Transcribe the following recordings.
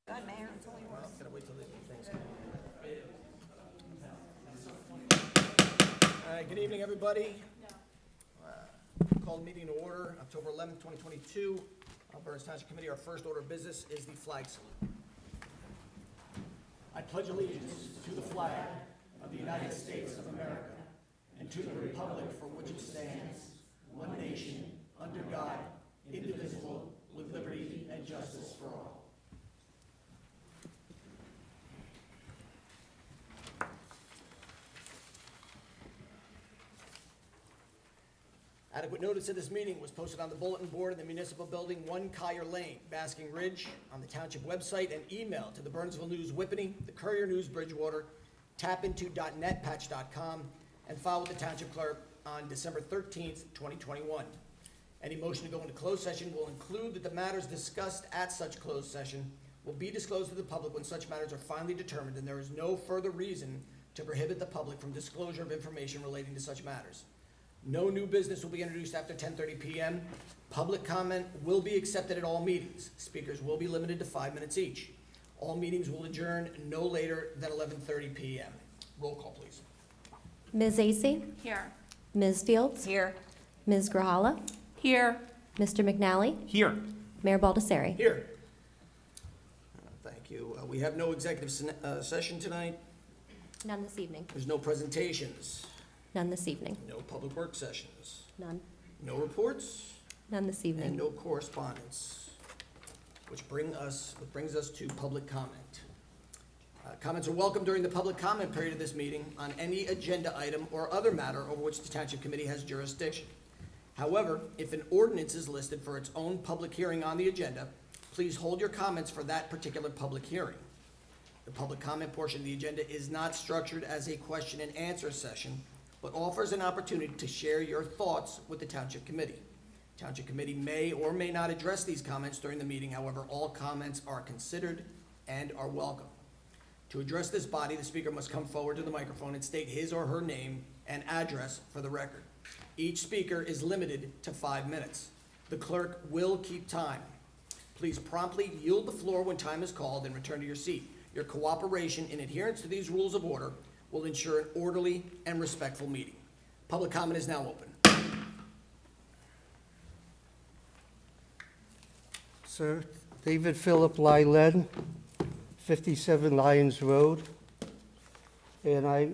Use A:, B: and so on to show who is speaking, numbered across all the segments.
A: God, Mayor, it's all yours.
B: Gotta wait till the Thanksgiving. All right, good evening, everybody. Call the meeting to order, October 11th, 2022. Burns Township Committee, our first order of business is the flag salute. I pledge allegiance to the flag of the United States of America and to the republic for which it stands, one nation, under God, indivisible, with liberty and justice for all. Adequate notice of this meeting was posted on the bulletin board in the municipal building, 1 Collier Lane, Basking Ridge, on the township website, and emailed to the Burnsville News Whippany, the Courier News Bridgewater, tapinto.net, patch.com, and filed with the township clerk on December 13th, 2021. Any motion to go into closed session will include that the matters discussed at such closed session will be disclosed to the public when such matters are finally determined, and there is no further reason to prohibit the public from disclosure of information relating to such matters. No new business will be introduced after 10:30 p.m. Public comment will be accepted at all meetings. Speakers will be limited to 5 minutes each. All meetings will adjourn no later than 11:30 p.m. Roll call, please.
C: Ms. Acey?
A: Here.
C: Ms. Fields?
A: Here.
C: Ms. Grahala?
A: Here.
C: Mr. McNally?
D: Here.
C: Mayor Baldessari?
B: Here. Thank you. We have no executive session tonight.
C: None this evening.
B: There's no presentations.
C: None this evening.
B: No public work sessions.
C: None.
B: No reports.
C: None this
B: And
C: evening.
B: no correspondence, which brings us to public comment. Comments are welcome during the public comment period of this meeting on any agenda item or other matter over which the Township Committee has jurisdiction. However, if an ordinance is listed for its own public hearing on the agenda, please hold your comments for that particular public hearing. The public comment portion of the agenda is not structured as a question and answer session, but offers an opportunity to share your thoughts with the Township Committee. Township Committee may or may not address these comments during the meeting. However, all comments are considered and are welcome. To address this body, the speaker must come forward to the microphone and state his or her name and address for the record. Each speaker is limited to 5 minutes. The clerk will keep time. Please promptly yield the floor when time is called and return to your seat. Your cooperation in adherence to these rules of order will ensure an orderly and respectful meeting. Public comment is now open.
E: Sir, David Philip Lylen, 57 Lyons Road, and I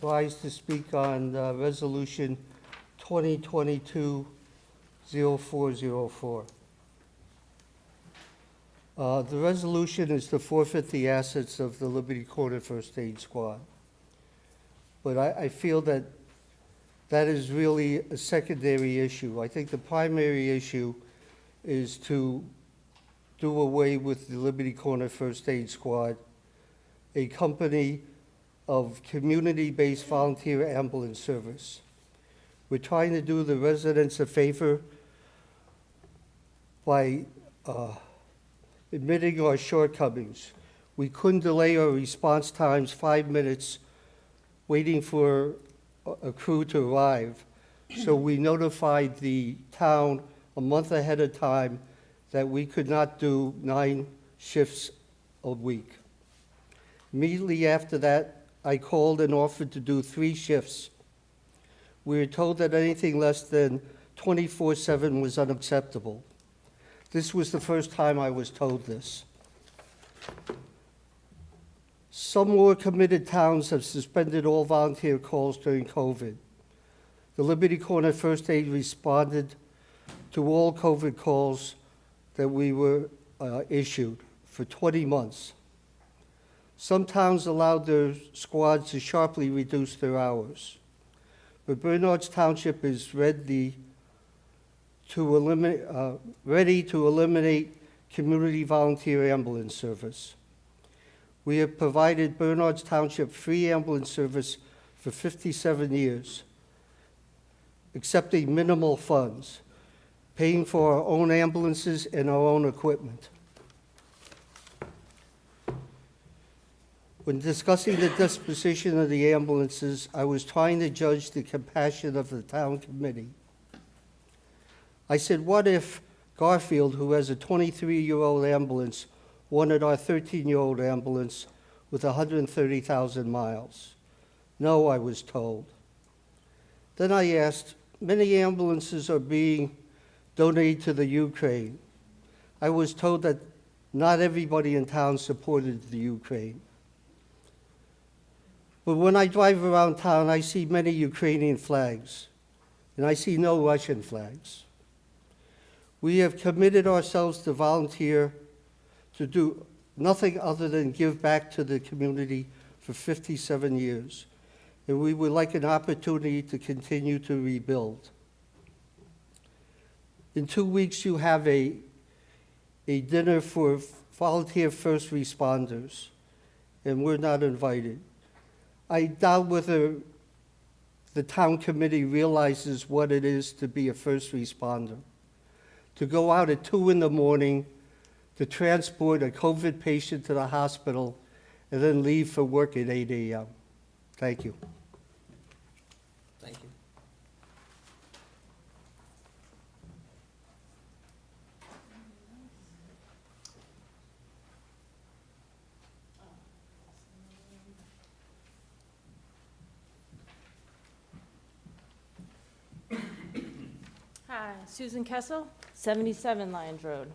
E: rise to speak on Resolution 2022-0404. The resolution is to forfeit the assets of the Liberty Corner First Aid Squad. But I feel that is really a secondary issue. I think the primary issue is to do away with the Liberty Corner First Aid Squad, a company of community-based volunteer ambulance service. We're trying to do the residents a favor by admitting our shortcomings. We couldn't delay our response times 5 minutes waiting for a crew to arrive. So we notified the town a month ahead of time that we could not do 9 shifts a week. Immediately after that, I called and offered to do 3 shifts. We were told that anything less than 24/7 was unacceptable. This was the first time I was told this. Some more committed towns have suspended all volunteer calls during COVID. The Liberty Corner First Aid responded to all COVID calls that we were issued for 20 months. Some towns allowed their squads to sharply reduce their hours. But Bernards Township is ready to eliminate community volunteer ambulance service. We have provided Bernards Township free ambulance service for 57 years, accepting minimal funds, paying for our own ambulances and our own equipment. When discussing the disposition of the ambulances, I was trying to judge the compassion of the town committee. I said, what if Garfield, who has a 23-year-old ambulance, wanted our 13-year-old ambulance with 130,000 miles. No, I was told. Then I asked, many ambulances are being donated to the Ukraine. I was told that not everybody in town supported the Ukraine. But when I drive around town, I see many Ukrainian flags, and I see no Russian flags. We have committed ourselves to volunteer to do nothing other than give back to the community for 57 years, and we would like an opportunity to continue to rebuild. In 2 weeks, you have a dinner for volunteer first responders, and we're not invited. I doubt whether the town committee realizes what it is to be a first responder. To go out at 2 in the morning to transport a COVID patient to the hospital and then leave for work at 8 a.m. Thank you.
B: Thank you.
A: Hi, Susan Kessel, 77 Lyons Road.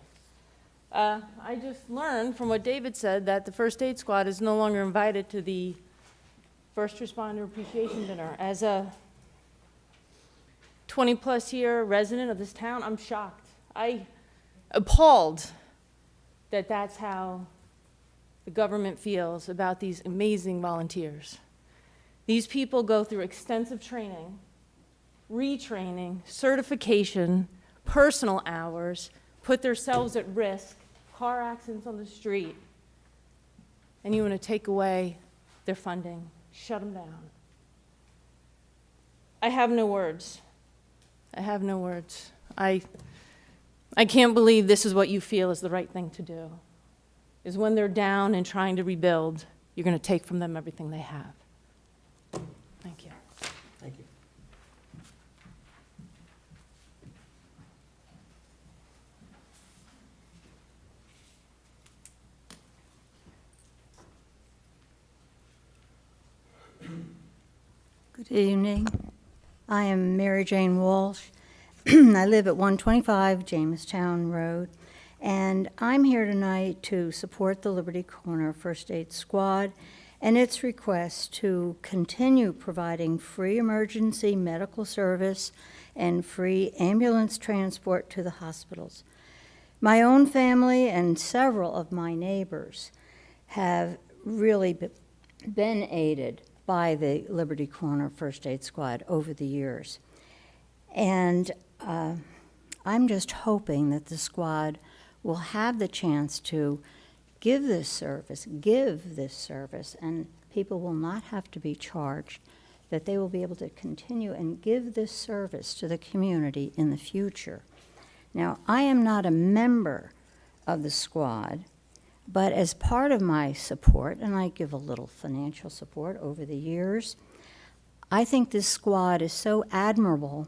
A: I just learned from what David said that the First Aid Squad is no longer invited to the First Responder Appreciation Dinner. As a 20-plus year resident of this town, I'm shocked. I appalled that that's how the government feels about these amazing volunteers. These people go through extensive training, retraining, certification, personal hours, put themselves at risk, car accidents on the street, and you want to take away their funding, shut them down. I have no words. I have no words. I can't believe this is what you feel is the right thing to do, is when they're down and trying to rebuild, you're going to take from them everything they have. Thank you.
B: Thank you.
D: Good evening. I am Mary Jane Walsh. I live at 125 Jamestown Road, and I'm here tonight to support the Liberty Corner First Aid Squad and its request to continue providing free emergency medical service and free ambulance transport to the hospitals. My own family and several of my neighbors have really been aided by the Liberty Corner First Aid Squad over the years. And I'm just hoping that the squad will have the chance to give this service, and people will not have to be charged, that they will be able to continue and give this service to the community in the future. Now, I am not a member of the squad, but as part of my support, and I give a little financial support over the years, I think this squad is so admirable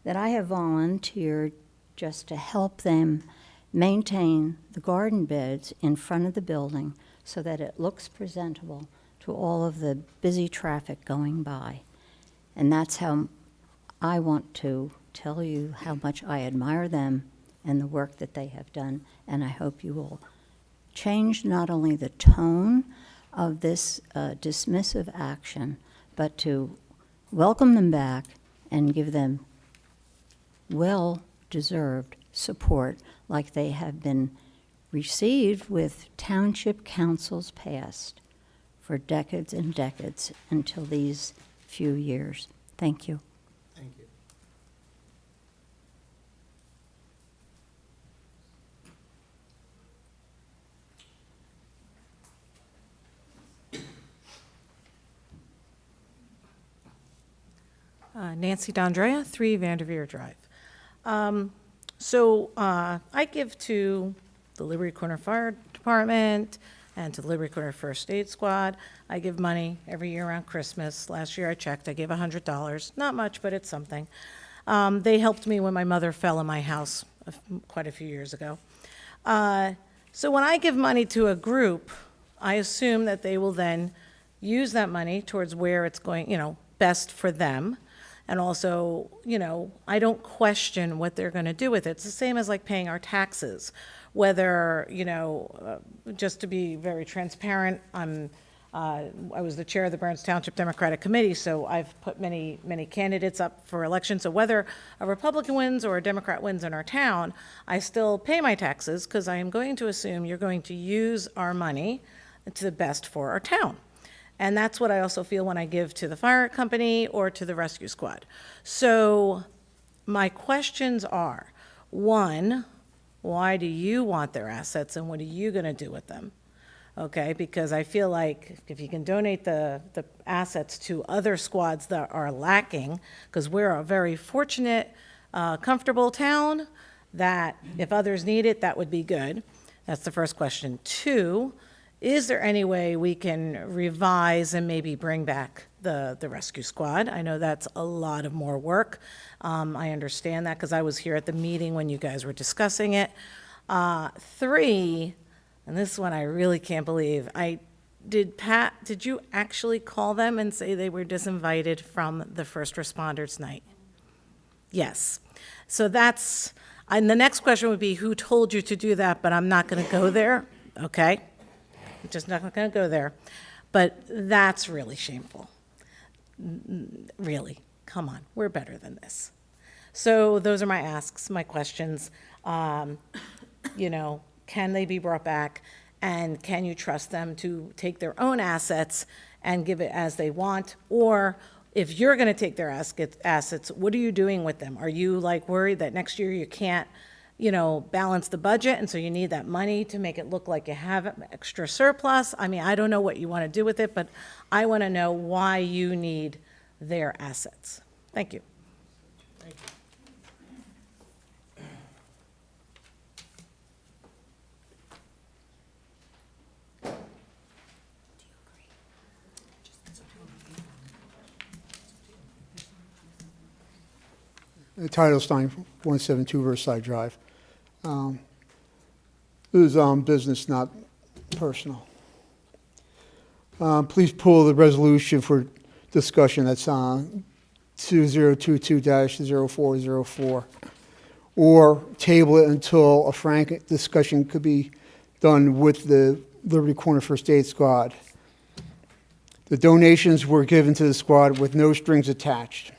D: that I have volunteered just to help them maintain the garden beds in front of the building so that it looks presentable to all of the busy traffic going by. And that's how I want to tell you how much I admire them and the work that they have done, and I hope you will change not only the tone of this dismissive action, but to welcome them back and give them well-deserved support like they have been received with township councils past for decades and decades until these few years. Thank you.
B: Thank you.
F: Nancy D'Andrea, 3 Vanderveer Drive. I give to the Liberty Corner Fire Department and to the Liberty Corner First Aid Squad. I give money every year around Christmas. Last year I checked, I gave $100. Not much, but it's something. They helped me when my mother fell in my house quite a few years ago. So when I give money to a group, I assume that they will then use that money towards where it's going, best for them. And also, I don't question what they're going to do with it. It's the same as like paying our taxes. Whether, just to be very transparent, I was the chair of the Township Democratic Committee, so I've put many candidates up for election. So whether a Republican wins or a Democrat wins in our town, I still pay my taxes because I am going to assume you're going to use our money to the best for our town. And that's what I also feel when I give to the fire company or to the rescue squad. So my questions are, one, why do you want their assets and what are you going to do with them? Okay, because I feel like if you can donate the assets to other squads that are lacking, because we're a very fortunate, comfortable town, that if others need it, that would be good. That's the first question. Two, is there any way we can revise and maybe bring back the rescue squad? I know that's a lot of more work. I understand that because I was here at the meeting when you guys were discussing it. Three, and this one I really can't believe, did you actually call them and say they were disinvited from the first responders night? Yes. So and the next question would be, who told you to do that? But I'm not going to go there, okay? I'm just not going to go there. But that's really shameful. Really, come on, we're better than this. So those are my asks, my questions. Can they be brought back? And can you trust them to take their own assets and give it as they want? Or if you're going to take their assets, what are you doing with them? Are you worried that next year you can't, balance the budget, and so you need that money to make it look like you have extra surplus? I mean, I don't know what you want to do with it, but I want to know why you need their assets. Thank you.
B: Thank you.
G: Title Stein, 172 Riverside Drive. This is business, not personal. Please pull the resolution for discussion that's on 2022-0404, or table it until a frank discussion could be done with the Liberty Corner First Aid Squad. The donations were given to the squad with no strings attached.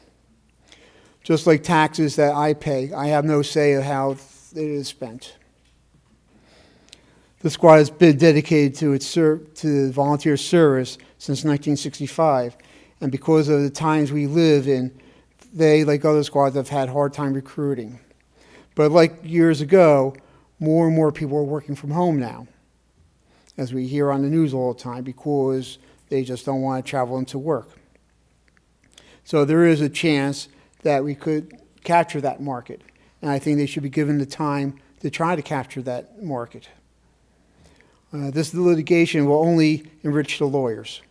G: Just like taxes that I pay, I have no say of how it is spent. The squad has been dedicated to volunteer service since 1965, and because of the times we live in, they, like other squads, have had a hard time recruiting. But like years ago, more and more people are working from home now, as we hear on the news all the time, because they just don't want to travel into work. So there is a chance that we could capture that market. And I think they should be given the time to try to capture that market. This litigation will only enrich the lawyers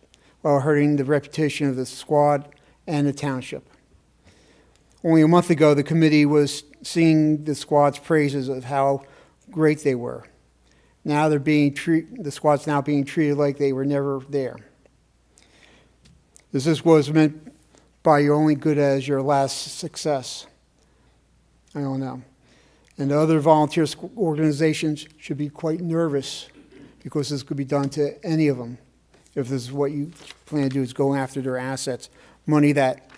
G: while hurting the reputation of the squad and the township. Only a month ago, the committee was singing the squad's praises of how great they were. Now the squad's now being treated like they were never there. This was meant by you're only good as your last success. I don't know. And the other volunteer organizations should be quite nervous because this could be done to any of them. If this is what you plan to do, is go after their assets, money that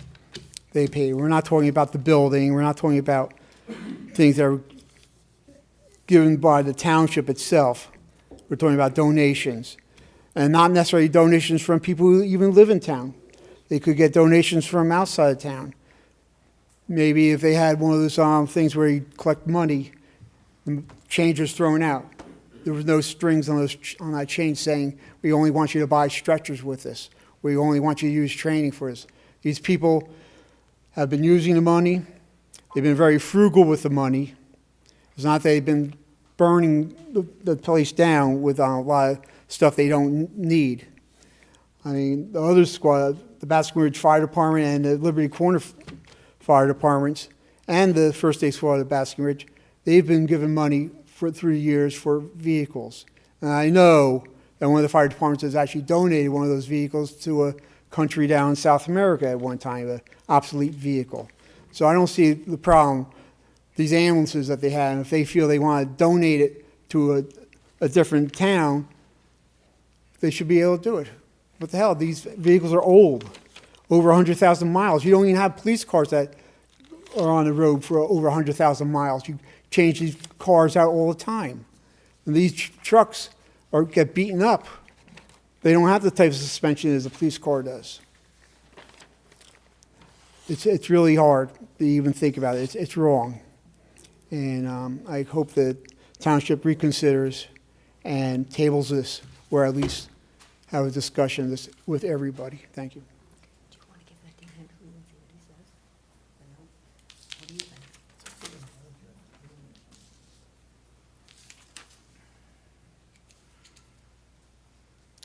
G: they pay. We're not talking about the building. We're not talking about things that are given by the township itself. We're talking about donations. And not necessarily donations from people who even live in town. They could get donations from outside of town. Maybe if they had one of those things where you collect money, the change was thrown out. There was no strings on that change saying, we only want you to buy stretchers with this. We only want you to use training for this. These people have been using the money. They've been very frugal with the money. It's not that they've been burning the place down with a lot of stuff they don't need. I mean, the other squad, the Basking Ridge Fire Department and the Liberty Corner Fire Departments and the First Aid Squad of Basking Ridge, they've been given money through the years for vehicles. And I know that one of the fire departments has actually donated one of those vehicles to a country down in South America at one time, an obsolete vehicle. So I don't see the problem. These ambulances that they have, and if they feel they want to donate it to a different town, they should be able to do it. What the hell? These vehicles are old, over 100,000 miles. You don't even have police cars that are on the road for over 100,000 miles. You change these cars out all the time. And these trucks get beaten up. They don't have the type of suspension as a police car does. It's really hard to even think about it. It's wrong. And I hope that Township reconsiders and tables this, or at least have a discussion of this with everybody. Thank you.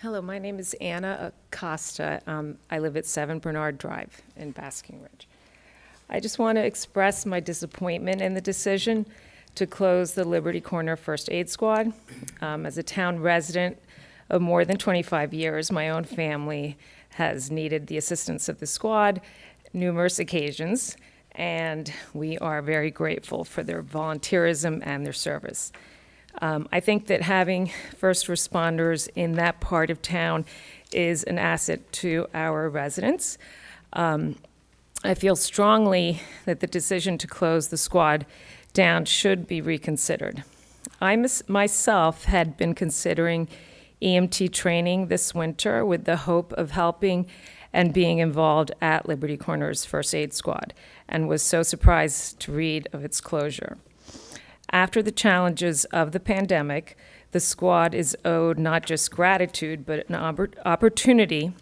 H: Hello, my name is Anna Acosta. I live at 7 Bernard Drive in Basking Ridge. I just want to express my disappointment in the decision to close the Liberty Corner First Aid Squad. As a town resident of more than 25 years, my own family has needed the assistance of the squad numerous occasions, and we are very grateful for their volunteerism and their service. I think that having first responders in that part of town is an asset to our residents. I feel strongly that the decision to close the squad down should be reconsidered. I myself had been considering EMT training this winter with the hope of helping and being involved at Liberty Corner's First Aid Squad, and was so surprised to read of its closure. After the challenges of the pandemic, the squad is owed not just gratitude, but an opportunity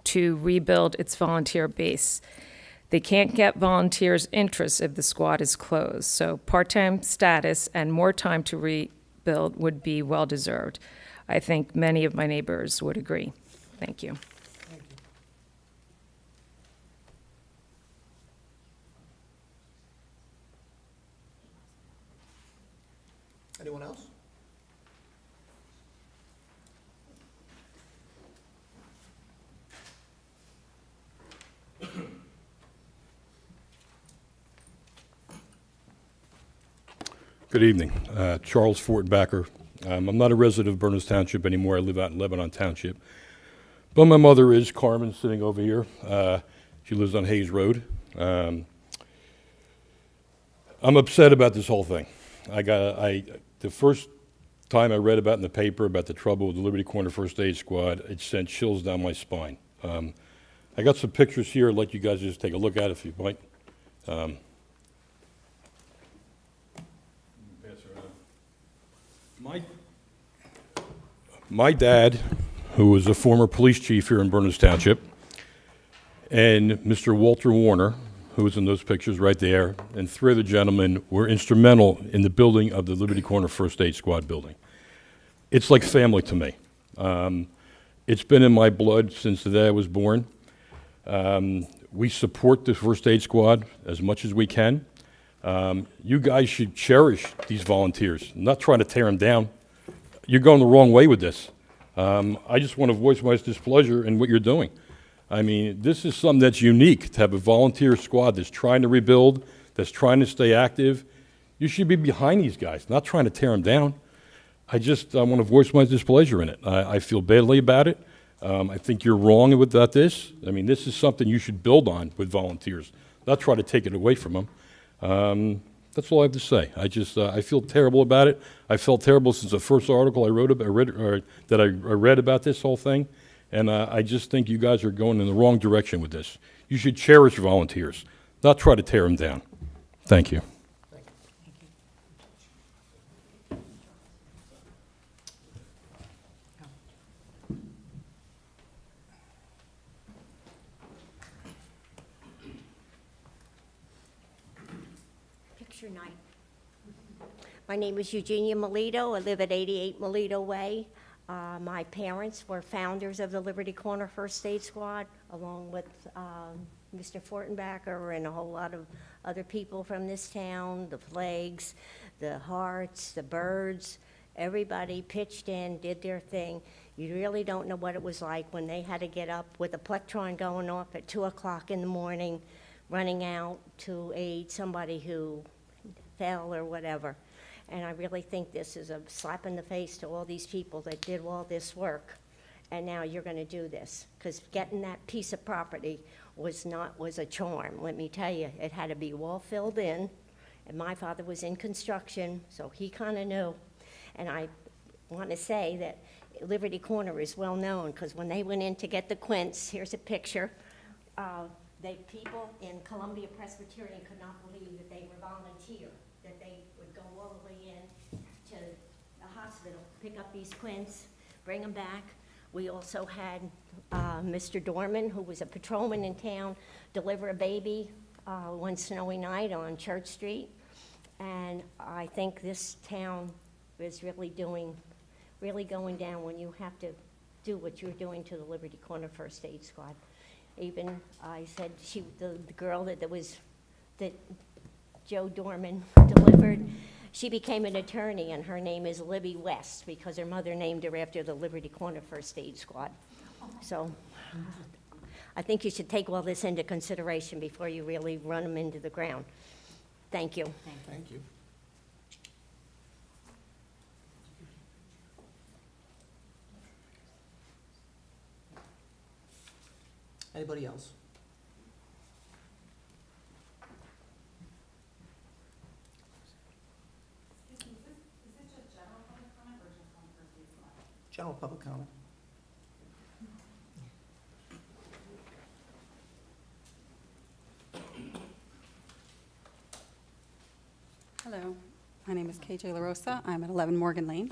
H: to rebuild its volunteer base. They can't get volunteers' interest if the squad is closed, so part-time status and more time to rebuild would be well-deserved. I think many of my neighbors would agree. Thank you.
B: Anyone else?
I: Good evening. Charles Fortbacker. I'm not a resident of Berners Township anymore. I live out in Lebanon Township. But my mother is Carmen, sitting over here. She lives on Hayes Road. I'm upset about this whole thing. The first time I read about in the paper about the trouble with the Liberty Corner First Aid Squad, it sent chills down my spine. I got some pictures here. I'd like you guys to just take a look at if you might. My dad, who was a former police chief here in Berners Township, and Mr. Walter Warner, who was in those pictures right there, and three of the gentlemen were instrumental in the building of the Liberty Corner First Aid Squad building. It's like family to me. It's been in my blood since the day I was born. We support the First Aid Squad as much as we can. You guys should cherish these volunteers, not trying to tear them down. You're going the wrong way with this. I just want to voice my displeasure in what you're doing. I mean, this is something that's unique, to have a volunteer squad that's trying to rebuild, that's trying to stay active. You should be behind these guys, not trying to tear them down. I want to voice my displeasure in it. I feel badly about it. I think you're wrong about this. I mean, this is something you should build on with volunteers, not try to take it away from them. That's all I have to say. I feel terrible about it. I felt terrible since the first article I read about this whole thing, and I just think you guys are going in the wrong direction with this. You should cherish volunteers, not try to tear them down. Thank you.
J: Picture 9. My name is Eugenia Melito. I live at 88 Melito Way. My parents were founders of the Liberty Corner First Aid Squad, along with Mr. Fortenbacher and a whole lot of other people from this town, the Flags. the hearts, the birds, everybody pitched in, did their thing. You really don't know what it was like when they had to get up with a plectron going off at 2 o'clock in the morning, running out to aid somebody who fell or whatever. And I really think this is a slap in the face to all these people that did all this work. And now you're gonna do this, because getting that piece of property was a charm, let me tell you. It had to be wall filled in, and my father was in construction, so he kinda knew. And I wanna say that Liberty Corner is well known, because when they went in to get the quints, here's a picture, people in Columbia Presbyterian could not believe that they were volunteer, that they would go all the way in to the hospital, pick up these quints, bring them back. We also had Mr. Dorman, who was a patrolman in town, deliver a baby one snowy night on Church Street. And I think this town is really going down when you have to do what you're doing to the Liberty Corner First Aid Squad. Even, I said, the girl that Joe Dorman delivered, she became an attorney, and her name is Libby West, because her mother named her after the Liberty Corner First Aid Squad. So I think you should take all this into consideration before you really run them into the ground. Thank you.
B: Thank you. Anybody else? General public comment.
K: Hello, my name is KJ LaRosa. I'm at 11 Morgan Lane.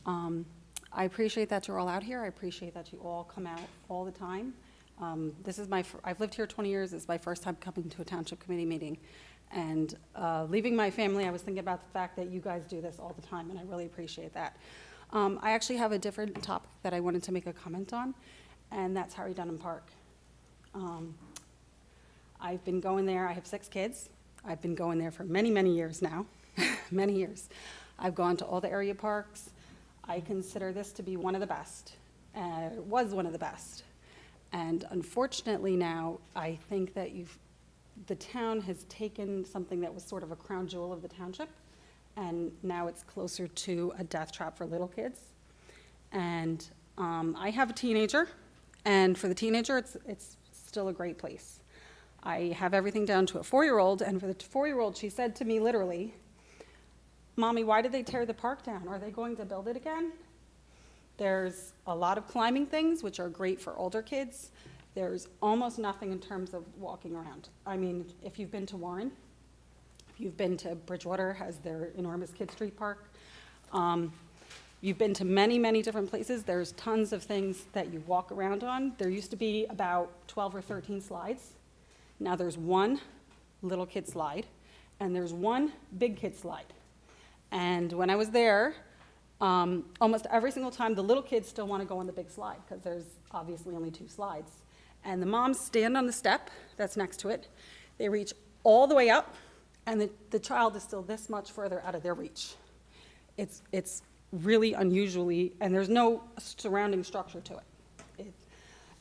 K: I appreciate that you're all out here. I appreciate that you all come out all the time. I've lived here 20 years. It's my first time coming to a township committee meeting. And leaving my family, I was thinking about the fact that you guys do this all the time, and I really appreciate that. I actually have a different topic that I wanted to make a comment on, and that's Harry Dunham Park. I've been going there. I have 6 kids. I've been going there for many, many years now, many years. I've gone to all the area parks. I consider this to be one of the best. It was one of the best. And unfortunately now, I think that the town has taken something that was sort of a crown jewel of the township, and now it's closer to a death trap for little kids. And I have a teenager, and for the teenager, it's still a great place. I have everything down to a 4-year-old, and for the 4-year-old, she said to me literally, "Mommy, why did they tear the park down? Are they going to build it again?" There's a lot of climbing things, which are great for older kids. There's almost nothing in terms of walking around. I mean, if you've been to Warren, if you've been to Bridgewater, has their enormous Kid Street Park. You've been to many, many different places. There's tons of things that you walk around on. There used to be about 12 or 13 slides. Now there's one little kid slide, and there's one big kid slide. And when I was there, almost every single time, the little kids still want to go on the big slide, because there's obviously only 2 slides. And the moms stand on the step that's next to it. They reach all the way up, and the child is still this much further out of their reach. It's really unusually, and there's no surrounding structure to it.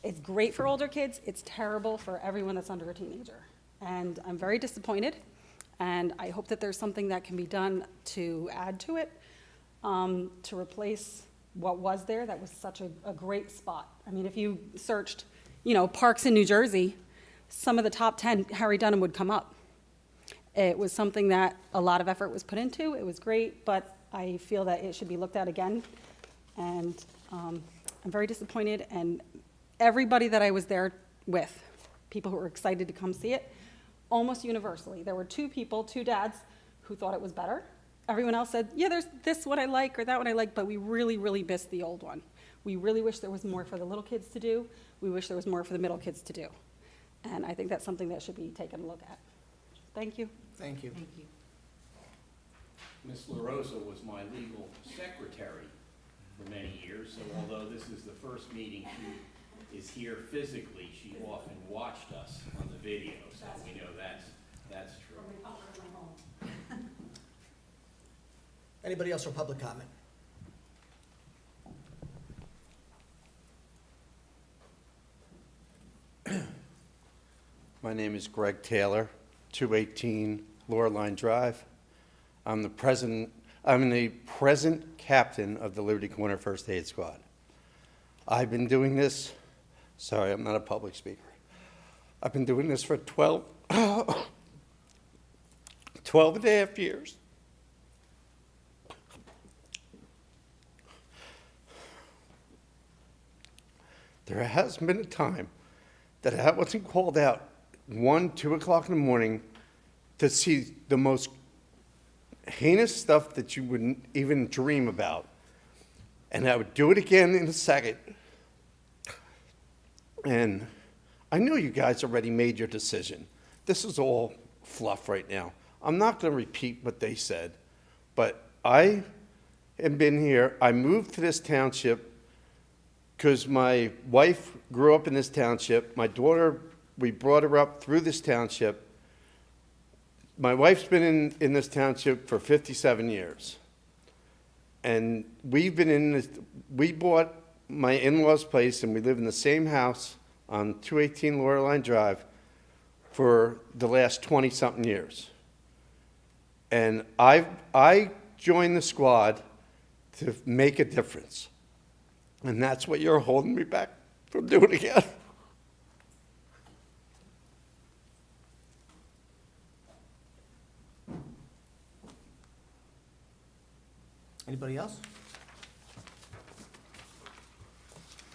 K: It's great for older kids. It's terrible for everyone that's under a teenager. And I'm very disappointed, and I hope that there's something that can be done to add to it, to replace what was there that was such a great spot. I mean, if you searched, parks in New Jersey, some of the top 10, Harry Dunham would come up. It was something that a lot of effort was put into. It was great, but I feel that it should be looked at again. And I'm very disappointed, and everybody that I was there with, people who were excited to come see it, almost universally, there were 2 people, 2 dads, who thought it was better. Everyone else said, yeah, there's this one I like or that one I like, but we really, really missed the old one. We really wish there was more for the little kids to do. We wish there was more for the middle kids to do. And I think that's something that should be taken a look at. Thank you.
B: Thank you.
L: Ms. LaRosa was my legal secretary for many years, so although this is the first meeting she is here physically, she often watched us on the video, so we know that's true.
B: Anybody else for public comment?
M: My name is Greg Taylor, 218 Loreline Drive. I'm the present captain of the Liberty Corner First Aid Squad. I've been doing this, sorry, I'm not a public speaker. I've been doing this for 12 and a half years. There hasn't been a time that I wasn't called out 1, 2 o'clock in the morning to see the most heinous stuff that you wouldn't even dream about. And I would do it again in a second. And I know you guys already made your decision. This is all fluff right now. I'm not going to repeat what they said, but I have been here. I moved to this township because my wife grew up in this township. My daughter, we brought her up through this township. My wife's been in this township for 57 years. And we've been in this, we bought my in-laws' place and we live in the same house on 218 Loreline Drive for the last 20-something years. And I joined the squad to make a difference. And that's what you're holding me back from doing again.
B: Anybody else?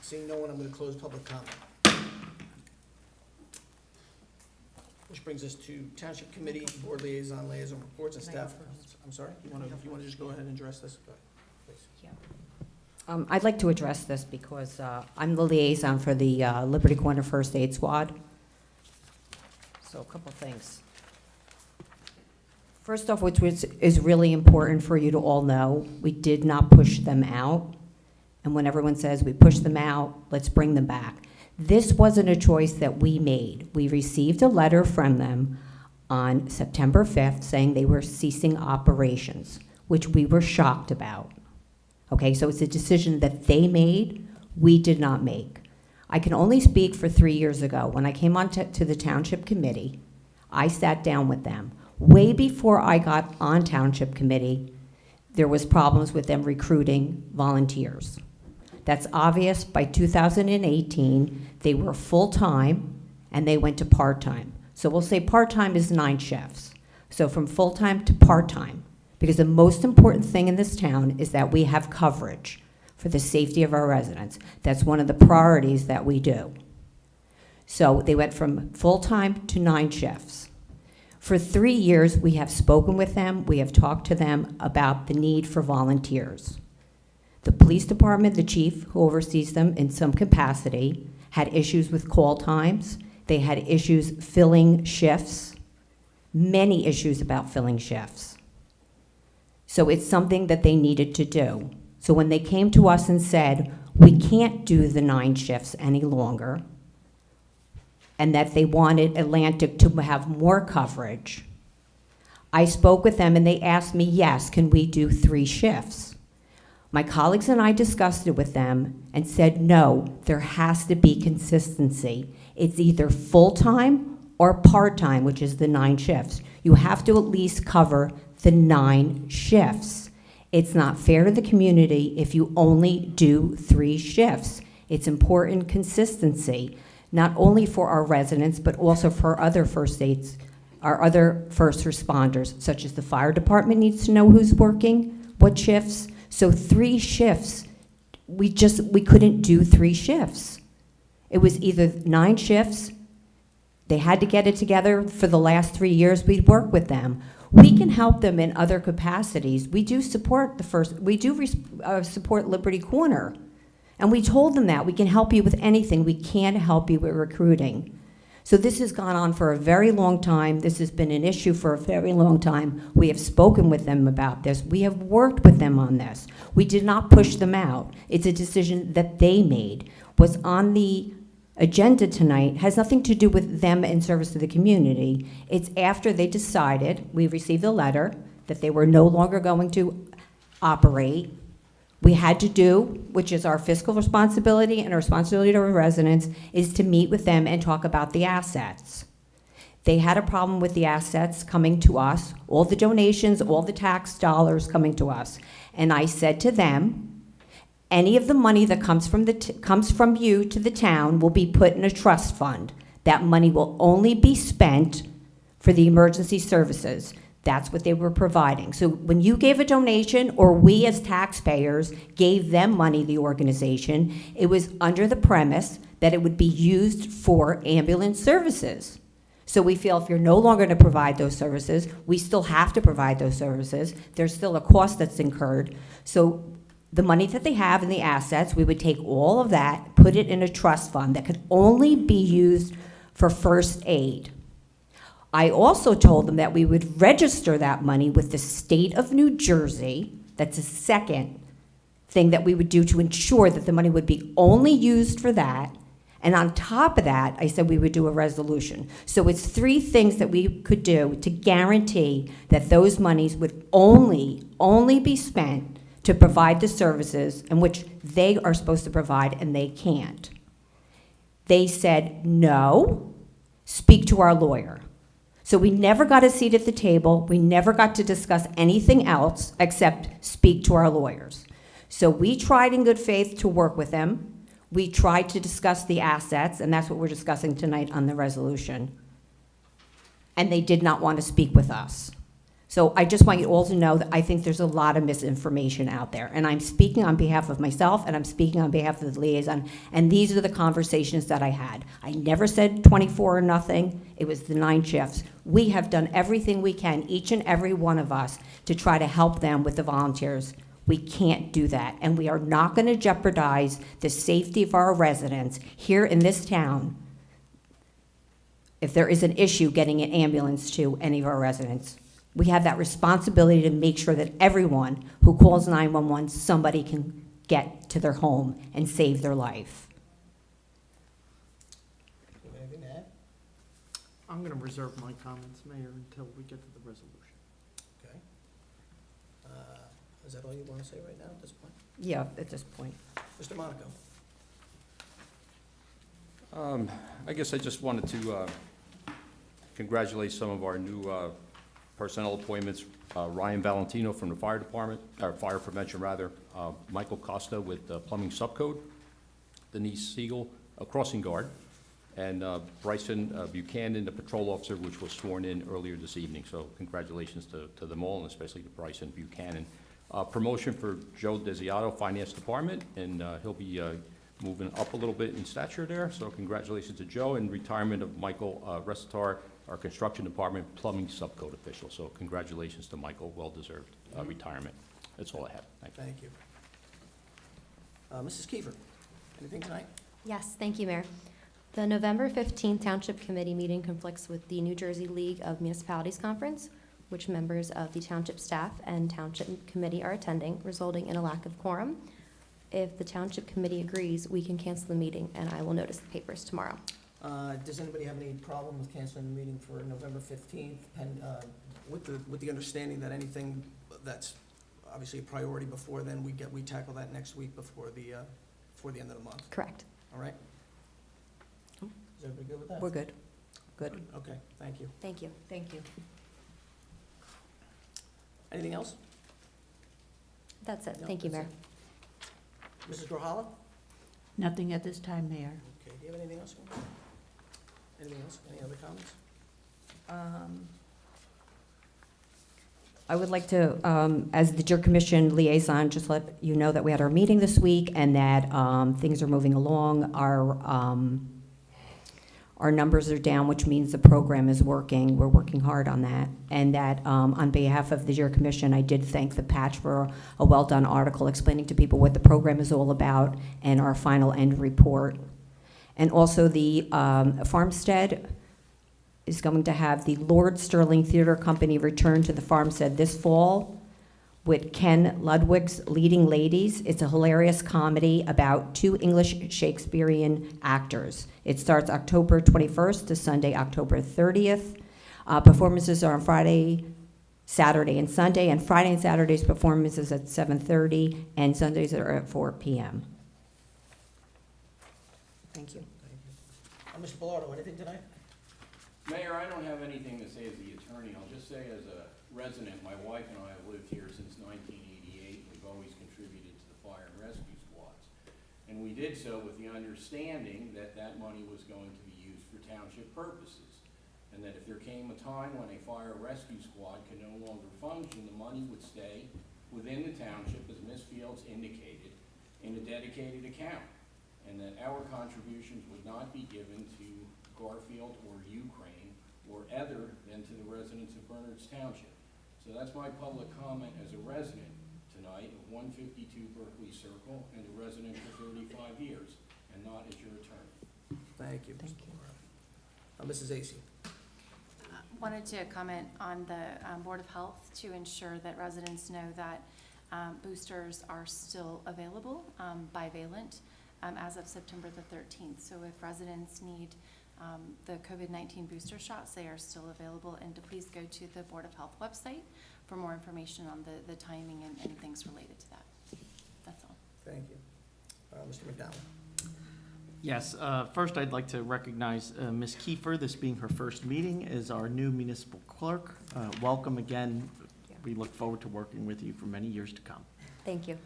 B: Seeing no one, I'm going to close public comment. Which brings us to Township Committee, Board Liaison reports, and staff. I'm sorry, you want to just go ahead and address this? Go ahead, please.
N: I'd like to address this because I'm the liaison for the Liberty Corner First Aid Squad. So a couple things. First off, which is really important for you to all know, we did not push them out. And when everyone says we push them out, let's bring them back. This wasn't a choice that we made. We received a letter from them on September 5th saying they were ceasing operations, which we were shocked about. Okay, so it's a decision that they made, we did not make. I can only speak for 3 years ago. When I came on to the Township Committee, I sat down with them. Way before I got on Township Committee, there was problems with them recruiting volunteers. That's obvious. By 2018, they were full-time and they went to part-time. So we'll say part-time is 9 shifts. So from full-time to part-time, because the most important thing in this town is that we have coverage for the safety of our residents. That's one of the priorities that we do. So they went from full-time to 9 shifts. For 3 years, we have spoken with them, we have talked to them about the need for volunteers. The police department, the chief, who oversees them in some capacity, had issues with call times. They had issues filling shifts, many issues about filling shifts. So it's something that they needed to do. So when they came to us and said, we can't do the 9 shifts any longer, and that they wanted Atlantic to have more coverage, I spoke with them and they asked me, yes, can we do 3 shifts? My colleagues and I discussed it with them and said, no, there has to be consistency. It's either full-time or part-time, which is the 9 shifts. You have to at least cover the 9 shifts. It's not fair to the community if you only do 3 shifts. It's important consistency, not only for our residents, but also for other first aids, our other first responders, such as the fire department needs to know who's working, what shifts. So 3 shifts, we couldn't do 3 shifts. It was either 9 shifts, they had to get it together. For the last 3 years, we'd work with them. We can help them in other capacities. We do support support Liberty Corner. And we told them that we can help you with anything. We can't help you with recruiting. So this has gone on for a very long time. This has been an issue for a very long time. We have spoken with them about this. We have worked with them on this. We did not push them out. It's a decision that they made. What's on the agenda tonight has nothing to do with them in service to the community. It's after they decided, we received a letter, that they were no longer going to operate. We had to do, which is our fiscal responsibility and our responsibility to our residents, is to meet with them and talk about the assets. They had a problem with the assets coming to us, all the donations, all the tax dollars coming to us. And I said to them, any of the money that comes from you to the town will be put in a trust fund. That money will only be spent for the emergency services. That's what they were providing. So when you gave a donation, or we as taxpayers gave them money, the organization, it was under the premise that it would be used for ambulance services. So we feel if you're no longer going to provide those services, we still have to provide those services. There's still a cost that's incurred. So the money that they have in the assets, we would take all of that, put it in a trust fund that could only be used for first aid. I also told them that we would register that money with the state of New Jersey. That's a second thing that we would do to ensure that the money would be only used for that. And on top of that, I said we would do a resolution. So it's 3 things that we could do to guarantee that those monies would only be spent to provide the services in which they are supposed to provide and they can't. They said, no, speak to our lawyer. So we never got a seat at the table. We never got to discuss anything else except speak to our lawyers. So we tried in good faith to work with them. We tried to discuss the assets, and that's what we're discussing tonight on the resolution. And they did not want to speak with us. So I just want you all to know that I think there's a lot of misinformation out there. And I'm speaking on behalf of myself, and I'm speaking on behalf of the liaison, and these are the conversations that I had. I never said 24 or nothing. It was the 9 shifts. We have done everything we can, each and every one of us, to try to help them with the volunteers. We can't do that, and we are not going to jeopardize the safety of our residents here in this town if there is an issue getting an ambulance to any of our residents. We have that responsibility to make sure that everyone who calls 911, somebody can get to their home and save their life.
B: You have anything to add?
O: I'm going to reserve my comments, Mayor, until we get to the resolution.
B: Okay. Is that all you want to say right now at this point?
N: Yeah, at this point.
B: Mr. Monaco?
P: I guess I just wanted to congratulate some of our new personnel appointments. Ryan Valentino from the fire department, or fire prevention rather, Michael Costa with plumbing subcode, Denise Siegel, a crossing guard, and Bryson Buchanan, the patrol officer, which was sworn in earlier this evening. So congratulations to them all, and especially to Bryson Buchanan. Promotion for Joe Desiato, finance department, and he'll be moving up a little bit in stature there. So congratulations to Joe, and retirement of Michael Restatar, our construction department plumbing subcode official. So congratulations to Michael, well-deserved retirement. That's all I have. Thank you.
B: Thank you. Mrs. Kiefer, anything tonight?
C: Yes, thank you, Mayor. The November 15th Township Committee meeting conflicts with the New Jersey League of Municipalities Conference, which members of the Township staff and Township Committee are attending, resulting in a lack of quorum. If the Township Committee agrees, we can cancel the meeting, and I will notice the papers tomorrow.
B: Does anybody have any problem with canceling the meeting for November 15th, with the understanding that anything that's obviously a priority before then, we tackle that next week before the end of the month?
C: Correct.
B: All right? Is everybody good with that?
N: We're good. Good.
B: Okay, thank you.
C: Thank you.
N: Thank you.
B: Anything else?
C: That's it.
B: No,
C: Thank you,
B: that's
C: Mayor.
B: Mrs. Grohala?
Q: Nothing at this time, Mayor.
B: Okay, do you have anything else? Anything else? Any other comments?
N: I would like to, as the Jury Commission liaison, just let you know that we had our meeting this week and that things are moving along. Our numbers are down, which means the program is working. We're working hard on that. And that on behalf of the Jury Commission, I did thank the Patch for a well-done article explaining to people what the program is all about and our final end report. And also the Farmstead is going to have the Lord Sterling Theater Company return to the Farmstead this fall with Ken Ludwig's Leading Ladies. It's a hilarious comedy about 2 English Shakespearean actors. It starts October 21st to Sunday, October 30th. Performances are on Friday, Saturday and Sunday, and Friday and Saturday's performance is at 7:30, and Sundays are at 4 p.m. Thank you.
B: Mr. Bellardo, anything tonight?
L: Mayor, I don't have anything to say as the attorney. I'll just say as a resident, my wife and I have lived here since 1988. We've always contributed to the fire and rescue squads. And we did so with the understanding that that money was going to be used for township purposes. And that if there came a time when a fire rescue squad could no longer function, the money would stay within the township, as Ms. Fields indicated, in a dedicated account. And that our contributions would not be given to Garfield or Ukraine or other than to the residents of Bernards Township. So that's my public comment as a resident tonight of 152 Berkeley Circle and a resident for 35 years, and not as your attorney.
B: Thank you, Mr. Bellardo. Mrs. Acey.
R: Wanted to comment on the Board of Health to ensure that residents know that boosters are still available, bivalent, as of September the 13th. So if residents need the COVID-19 booster shots, they are still available, and to please go to the Board of Health website for more information on the timing and things related to that. That's all.
B: Thank you. Mr. McDowell.
O: Yes, first I'd like to recognize Ms. Kiefer, this being her first meeting as our new municipal clerk. Welcome again. We look forward to working with you for many years to come.
C: Thank you.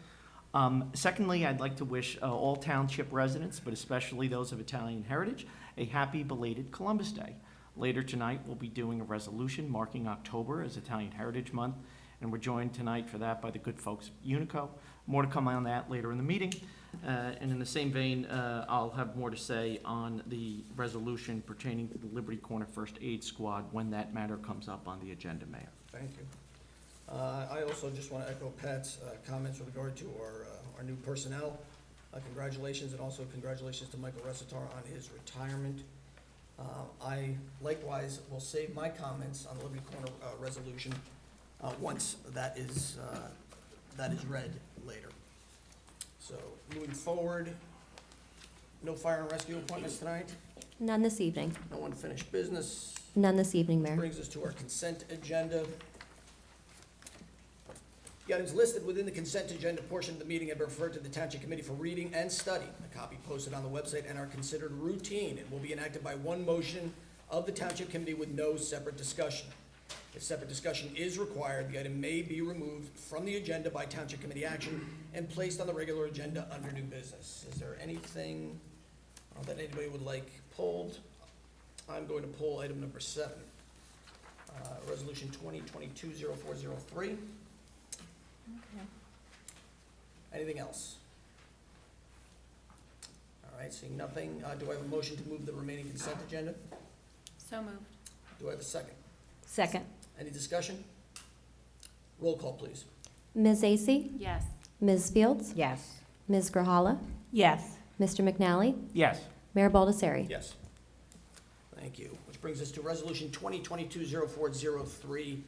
O: Secondly, I'd like to wish all township residents, but especially those of Italian heritage, a happy belated Columbus Day. Later tonight, we'll be doing a resolution marking October as Italian Heritage Month, and we're joined tonight for that by the good folks of Unico. More to come on that later in the meeting. And in the same vein, I'll have more to say on the resolution pertaining to the Liberty Corner First Aid Squad when that matter comes up on the agenda, Mayor.
B: Thank you. I also just want to echo Pat's comments with regard to our new personnel. Congratulations, and also congratulations to Michael Resitar on his retirement. I likewise will save my comments on the Liberty Corner resolution once that is read later. So moving forward, no fire and rescue appointments tonight?
C: None this evening.
B: No unfinished business?
C: None this evening, Mayor.
B: Brings us to our consent agenda. The items listed within the consent agenda portion of the meeting have been referred to the Township Committee for reading and study. A copy posted on the website and are considered routine and will be enacted by one motion of the Township Committee with no separate discussion. If separate discussion is required, the item may be removed from the agenda by Township Committee action and placed on the regular agenda under new business. Is there anything that anybody would like pulled? I'm going to pull item number 7, Resolution 2022-0403.
A: Okay.
B: Anything else? All right, seeing nothing, do I have a motion to move the remaining consent agenda?
R: So moved.
B: Do I have a second?
N: Second.
B: Any discussion? Roll call, please.
C: Ms. Acey?
R: Yes.
C: Ms. Fields?
N: Yes.
C: Ms. Grhala?
Q: Yes.
C: Mr. McNally?
O: Yes.
C: Mayor Baldessari?
B: Yes. Thank you. Which brings us to Resolution 2022-0403,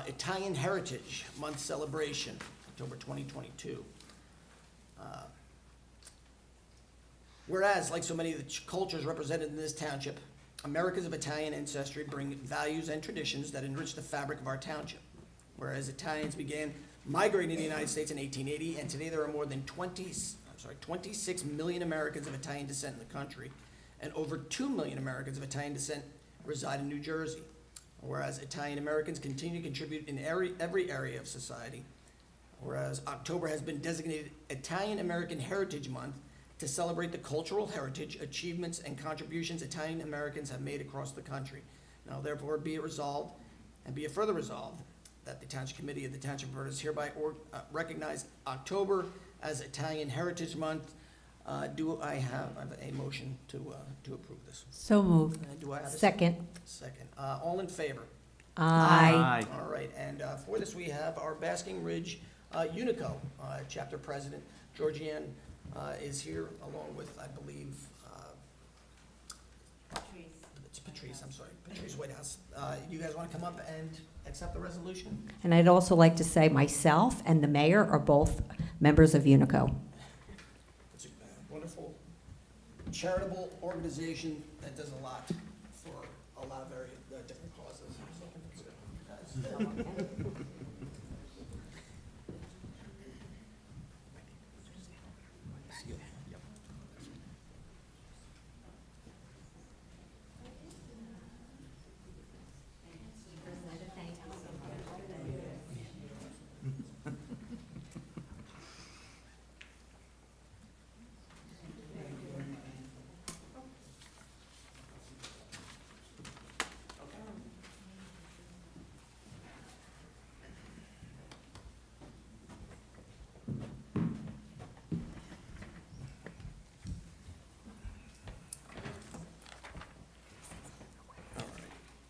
B: Italian Heritage Month Celebration, October 2022. Whereas, like so many of the cultures represented in this township, Americans of Italian ancestry bring values and traditions that enrich the fabric of our township. Whereas Italians began migrating to the United States in 1880, and today there are more than 26 million Americans of Italian descent in the country, and over 2 million Americans of Italian descent reside in New Jersey. Whereas Italian Americans continue to contribute in every area of society. Whereas October has been designated Italian American Heritage Month to celebrate the cultural heritage, achievements, and contributions Italian Americans have made across the country. Now therefore be it resolved, and be it further resolved, that the Township Committee of the Township of Bernards hereby recognize October as Italian Heritage Month. Do I have a motion to approve this?
Q: So moved.
B: And do I have a
N: Second.
B: Second. All in favor?
N: Aye.
B: All right, and for this, we have our Basking Ridge Unico Chapter President, Georgianne, is here, along with, I believe, it's Patrice, I'm sorry, Patrice Whitehouse. You guys want to come up and accept the resolution?
N: And I'd also like to say myself and the mayor are both members of Unico.
B: It's a wonderful charitable organization that does a lot for a lot of very different causes. So it's good.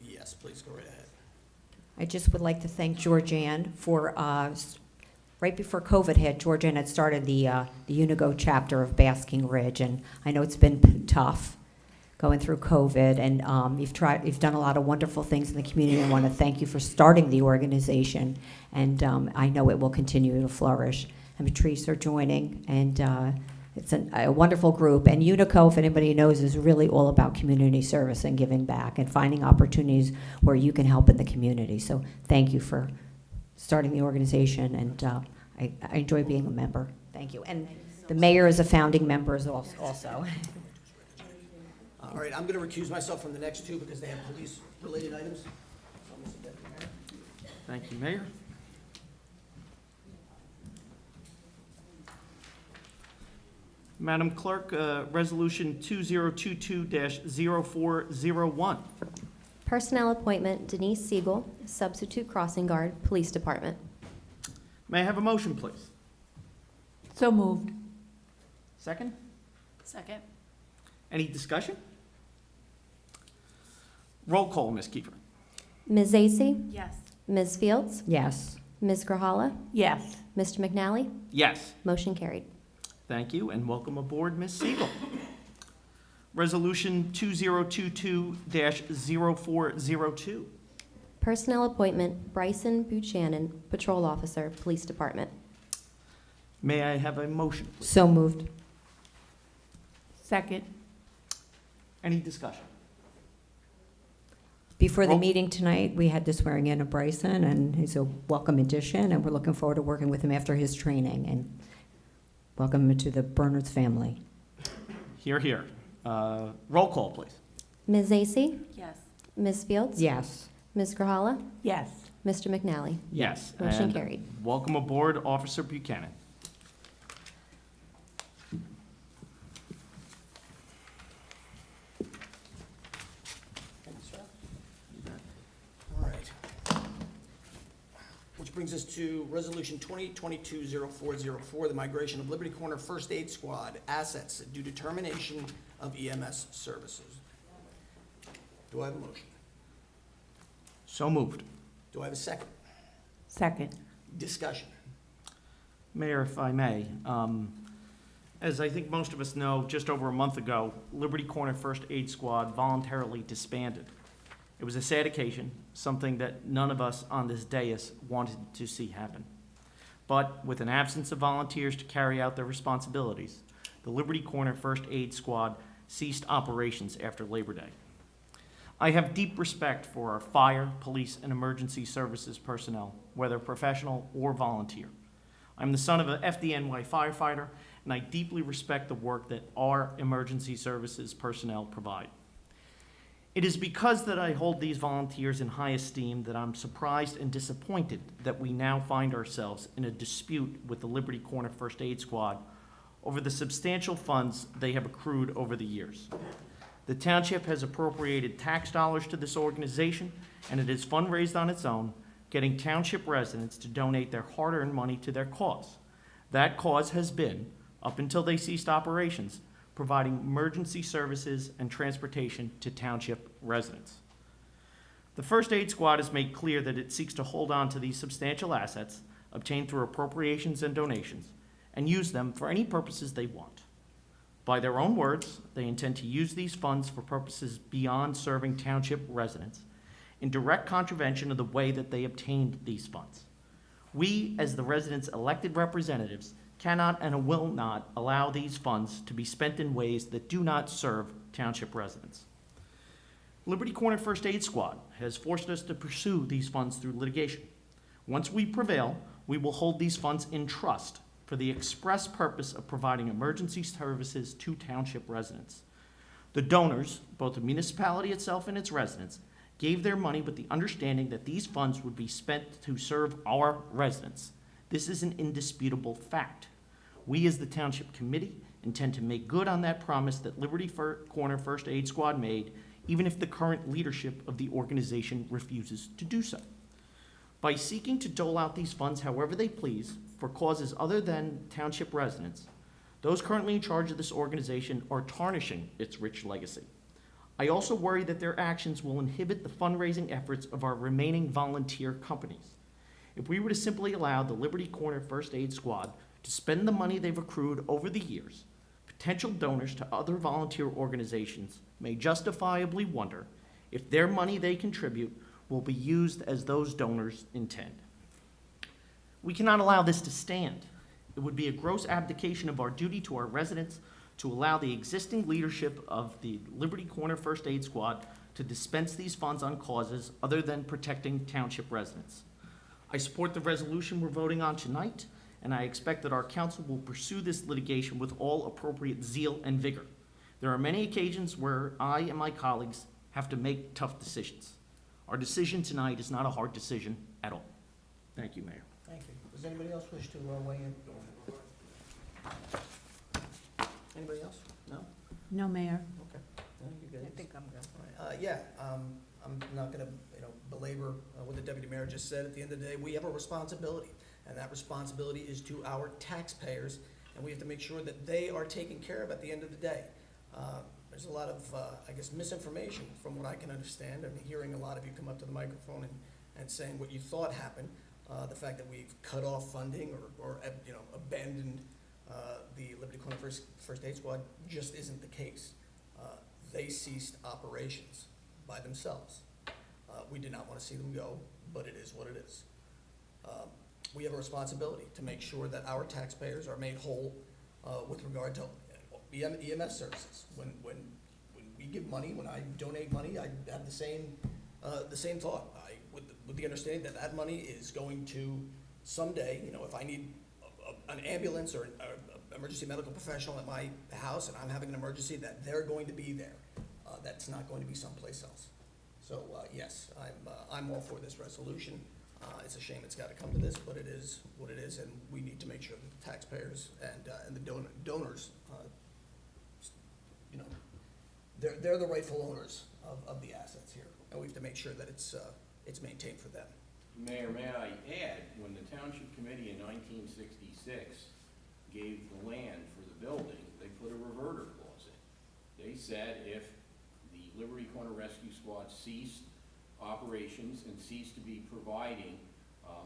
B: Yes, please go right ahead.
N: I just would like to thank Georgianne for, right before COVID hit, Georgianne had started the Unigo chapter of Basking Ridge, and I know it's been tough going through COVID, and you've done a lot of wonderful things in the community. I want to thank you for starting the organization, and I know it will continue to flourish. And Patrice are joining, and it's a wonderful group. And Unico, if anybody knows, is really all about community service and giving back and finding opportunities where you can help in the community. So thank you for starting the organization, and I enjoy being a member. Thank you. And the mayor is a founding member also.
B: All right, I'm going to recuse myself from the next two because they have police-related items.
O: Thank you, Mayor. Madam Clerk, Resolution 2022-0401.
C: Personnel appointment Denise Siegel, substitute crossing guard, Police Department.
O: May I have a motion, please?
Q: So moved.
O: Second?
R: Second.
O: Any discussion? Roll call, Ms. Kiefer.
C: Ms. Zacy?
R: Yes.
C: Ms. Fields?
N: Yes.
C: Ms. Grahala?
Q: Yes.
C: Mr. McNally?
O: Yes.
C: Motion carried.
O: Thank you, and welcome aboard, Ms. Siegel. Resolution 2022-0402.
C: Personnel appointment Bryson Buchanan, Patrol Officer, Police Department.
O: May I have a motion, please?
N: So moved.
Q: Second.
O: Any discussion?
N: Before the
O: Roll-
N: meeting tonight, we had the swearing in of Bryson, and he's a welcome addition, and we're looking forward to working with him after his training, and welcome him to the Bernards family.
O: Hear, hear. Roll call, please.
C: Ms. Zacy?
R: Yes.
C: Ms. Fields?
N: Yes.
C: Ms. Grahala?
Q: Yes.
C: Mr. McNally?
O: Yes.
C: Motion
O: and
C: carried.
O: Welcome aboard, Officer Buchanan.
B: Thanks, sir. All right. Which brings us to Resolution 2022-0404, the migration of Liberty Corner First Aid Squad assets due to termination of EMS services. Do I have a motion?
O: So moved.
B: Do I have a second?
Q: Second.
B: Discussion.
O: Mayor, if I may, as I think most of us know, just over a month ago, Liberty Corner First Aid Squad voluntarily disbanded. It was a sad occasion, something that none of us on this dais wanted to see happen. But with an absence of volunteers to carry out their responsibilities, the Liberty Corner First Aid Squad ceased operations after Labor Day. I have deep respect for our fire, police, and emergency services personnel, whether professional or volunteer. I'm the son of an FDNY firefighter, and I deeply respect the work that our emergency services personnel provide. It is because that I hold these volunteers in high esteem that I'm surprised and disappointed that we now find ourselves in a dispute with the Liberty Corner First Aid Squad over the substantial funds they have accrued over the years. The township has appropriated tax dollars to this organization, and it has fundraised on its own, getting township residents to donate their hard-earned money to their cause. That cause has been, up until they ceased operations, providing emergency services and transportation to township residents. The First Aid Squad has made clear that it seeks to hold on to these substantial assets obtained through appropriations and donations and use them for any purposes they want. By their own words, they intend to use these funds for purposes beyond serving township residents, in direct contravention of the way that they obtained these funds. We, as the residents' elected representatives, cannot and will not allow these funds to be spent in ways that do not serve township residents. Liberty Corner First Aid Squad has forced us to pursue these funds through litigation. Once we prevail, we will hold these funds in trust for the express purpose of providing emergency services to township residents. The donors, both the municipality itself and its residents, gave their money with the understanding that these funds would be spent to serve our residents. This is an indisputable fact. We, as the Township Committee, intend to make good on that promise that Liberty Corner First Aid Squad made, even if the current leadership of the organization refuses to do so. By seeking to dole out these funds however they please for causes other than township residents, those currently in charge of this organization are tarnishing its rich legacy. I also worry that their actions will inhibit the fundraising efforts of our remaining volunteer companies. If we were to simply allow the Liberty Corner First Aid Squad to spend the money they've accrued over the years, potential donors to other volunteer organizations may justifiably wonder if their money they contribute will be used as those donors intend. We cannot allow this to stand. It would be a gross abdication of our duty to our residents to allow the existing leadership of the Liberty Corner First Aid Squad to dispense these funds on causes other than protecting township residents. I support the resolution we're voting on tonight, and I expect that our council will pursue this litigation with all appropriate zeal and vigor. There are many occasions where I and my colleagues have to make tough decisions. Our decision tonight is not a hard decision at all. Thank you, Mayor.
B: Thank you. Does anybody else wish to weigh in? Anybody else? No?
Q: No, Mayor.
B: Okay. No, you good?
Q: I think I'm good.
B: I'm not gonna, belabor what the deputy mayor just said. At the end of the day, we have a responsibility, and that responsibility is to our taxpayers, and we have to make sure that they are taken care of at the end of the day. There's a lot of, misinformation from what I can understand. I'm hearing a lot of you come up to the microphone and saying what you thought happened. The fact that we've cut off funding or abandoned the Liberty Corner First Aid Squad just isn't the case. They ceased operations by themselves. We did not want to see them go, but it is what it is. We have a responsibility to make sure that our taxpayers are made whole with regard to EMS services. When we give money, when I donate money, I have the same thought. With the understanding that that money is going to someday, if I need an ambulance or an emergency medical professional at my house and I'm having an emergency, that they're going to be there. That's not going to be someplace else. So yes, I'm all for this resolution. It's a shame it's got to come to this, but it is what it is, and we need to make sure that the taxpayers and the donors, they're the rightful owners of the assets here, and we have to make sure that it's maintained for them.
L: Mayor, may I add, when the Township Committee in 1966 gave the land for the building, they put a reverter clause in. They said if the Liberty Corner Rescue Squad ceased operations and ceased to be providing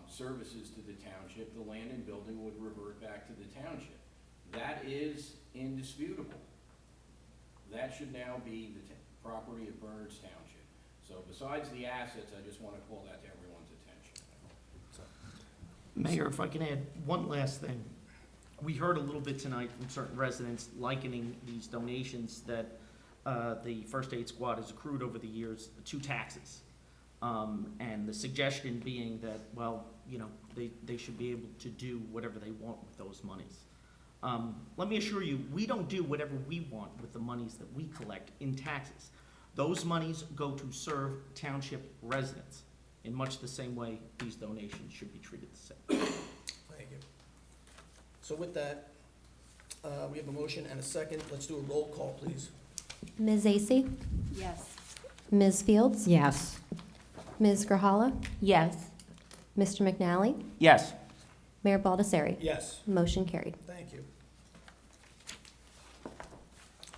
L: services to the township, the land and building would revert back to the township. That is indisputable. That should now be the property of Bernards Township. So besides the assets, I just want to call that to everyone's attention.
O: Mayor, if I can add one last thing. We heard a little bit tonight from certain residents likening these donations that the First Aid Squad has accrued over the years to taxes. And the suggestion being that, they should be able to do whatever they want with those monies. Let me assure you, we don't do whatever we want with the monies that we collect in taxes. Those monies go to serve township residents in much the same way these donations should be treated the same.
B: Thank you. So with that, we have a motion and a second. Let's do a roll call, please.
C: Ms. Acey?
Q: Yes.
C: Ms. Fields?
N: Yes.
C: Ms. Grahala?
Q: Yes.
C: Mr. McNally?
O: Yes.
C: Mayor Baldessari?
B: Yes.
C: Motion carried.
B: Thank you.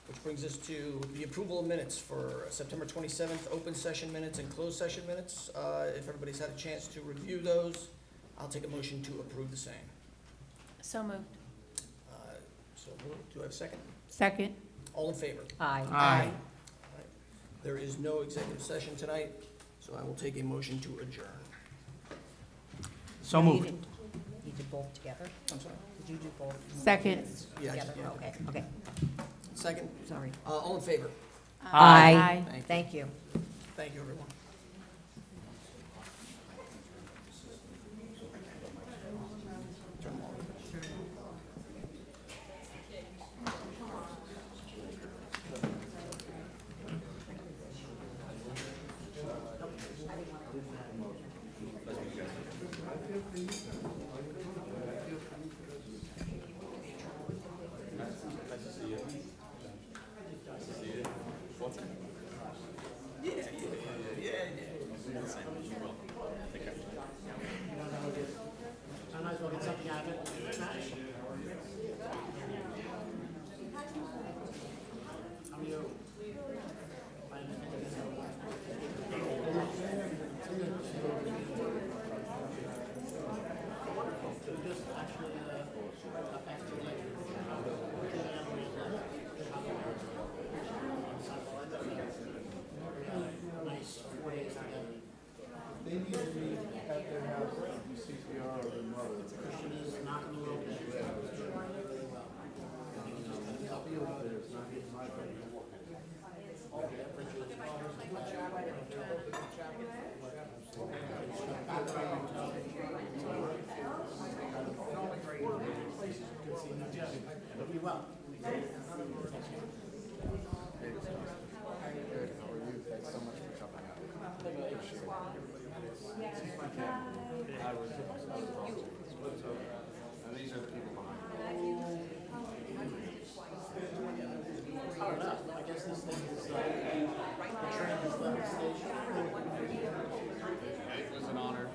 B: Which brings us to the approval of minutes for September 27th, open session minutes and closed session minutes. If everybody's had a chance to review those, I'll take a motion to approve the same.
R: So moved.
B: So moved. Do I have a second?
Q: Second.
B: All in favor?
Q: Aye.
O: Aye.
B: There is no executive session tonight, so I will take a motion to adjourn.
O: So moved.
Q: You did both together?
B: I'm sorry?
Q: Did you do both? Second.
B: Yeah,
Q: Together,
B: yeah.
Q: okay.
B: Second?
Q: Sorry.
B: All in favor?
Q: Aye.
B: Thank you.
Q: Thank you.
B: Thank you, everyone.
L: It was an honor.